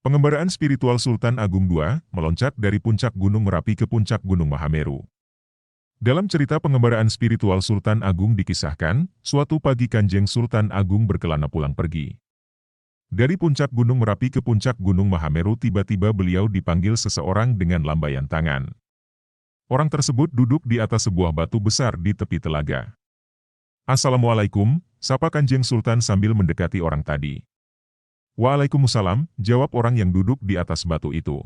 Pengembaraan spiritual Sultan Agung II meloncat dari puncak Gunung Merapi ke puncak Gunung Mahameru. Dalam cerita pengembaraan spiritual Sultan Agung dikisahkan, suatu pagi Kanjeng Sultan Agung berkelana pulang pergi. Dari puncak Gunung Merapi ke puncak Gunung Mahameru tiba-tiba beliau dipanggil seseorang dengan lambaian tangan. Orang tersebut duduk di atas sebuah batu besar di tepi telaga. "Assalamualaikum," sapa Kanjeng Sultan sambil mendekati orang tadi. "Waalaikumsalam," jawab orang yang duduk di atas batu itu.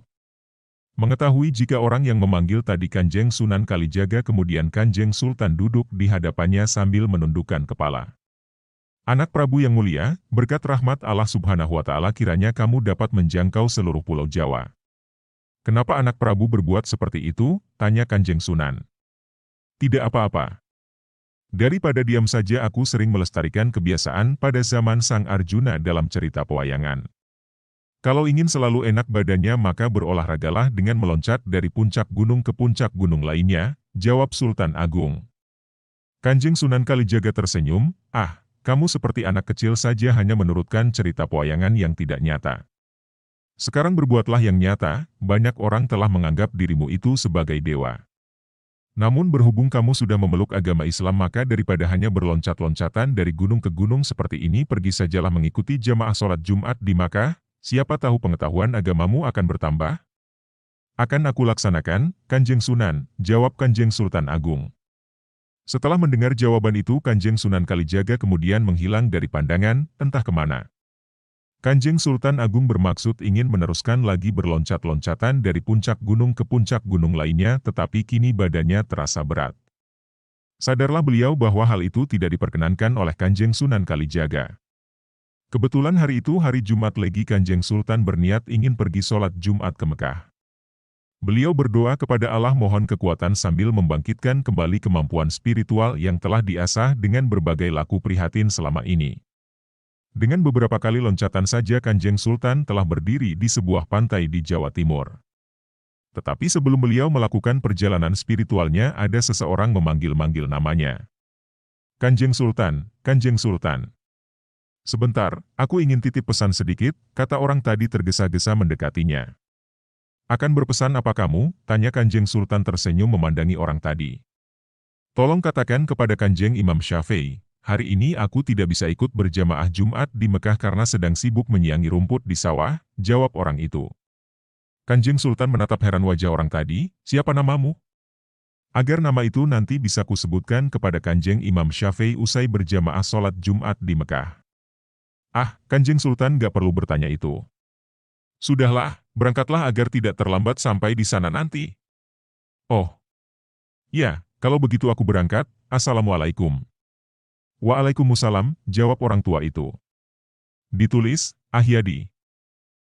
Mengetahui jika orang yang memanggil tadi Kanjeng Sunan Kalijaga, kemudian Kanjeng Sultan duduk di hadapannya sambil menundukkan kepala. "Anak Prabu yang mulia, berkat rahmat Allah Subhanahu wa Ta'ala kiranya kamu dapat menjangkau seluruh Pulau Jawa." "Kenapa anak Prabu berbuat seperti itu?" tanya Kanjeng Sunan. "Tidak apa-apa. Daripada diam saja aku sering melestarikan kebiasaan pada zaman Sang Arjuna dalam cerita pewayangan. Kalau ingin selalu enak badannya maka berolahragalah dengan meloncat dari puncak gunung ke puncak gunung lainnya," jawab Sultan Agung. Kanjeng Sunan Kalijaga tersenyum, "Ah, kamu seperti anak kecil saja hanya menurutkan cerita pewayangan yang tidak nyata. Sekarang berbuatlah yang nyata, banyak orang telah menganggap dirimu itu sebagai dewa. Namun berhubung kamu sudah memeluk agama Islam maka daripada hanya berloncat-loncatan dari gunung ke gunung seperti ini pergi sajalah mengikuti jamaah sholat Jumat di Makkah. Siapa tahu pengetahuan agamamu akan bertambah?" "Akan aku laksanakan, Kanjeng Sunan," jawab Kanjeng Sultan Agung. Setelah mendengar jawaban itu Kanjeng Sunan Kalijaga kemudian menghilang dari pandangan, entah kemana. Kanjeng Sultan Agung bermaksud ingin meneruskan lagi berloncat-loncatan dari puncak gunung ke puncak gunung lainnya tetapi kini badannya terasa berat. Sadarlah beliau bahwa hal itu tidak diperkenankan oleh Kanjeng Sunan Kalijaga. Kebetulan hari itu hari Jumat Legi, Kanjeng Sultan berniat ingin pergi sholat Jumat ke Mekah. Beliau berdoa kepada Allah mohon kekuatan sambil membangkitkan kembali kemampuan spiritual yang telah diasah dengan berbagai laku prihatin selama ini. Dengan beberapa kali loncatan saja Kanjeng Sultan telah berdiri di sebuah pantai di Jawa Timur. Tetapi sebelum beliau melakukan perjalanan spiritualnya ada seseorang memanggil-manggil namanya. "Kanjeng Sultan, Kanjeng Sultan. Sebentar, aku ingin titip pesan sedikit," kata orang tadi tergesa-gesa mendekatinya. "Akan berpesan apa kamu?" tanya Kanjeng Sultan tersenyum memandangi orang tadi. "Tolong katakan kepada Kanjeng Imam Syafi'i, hari ini aku tidak bisa ikut berjamaah Jumat di Mekah karena sedang sibuk menyiangi rumput di sawah," jawab orang itu. Kanjeng Sultan menatap heran wajah orang tadi, "Siapa namamu? Agar nama itu nanti bisa kusebutkan kepada Kanjeng Imam Syafi'i usai berjamaah sholat Jumat di Mekah." "Ah, Kanjeng Sultan gak perlu bertanya itu. Sudahlah, berangkatlah agar tidak terlambat sampai di sana nanti." "Oh, ya, kalau begitu aku berangkat, Assalamualaikum." "Waalaikumsalam," jawab orang tua itu. Ditulis, Ahyadi.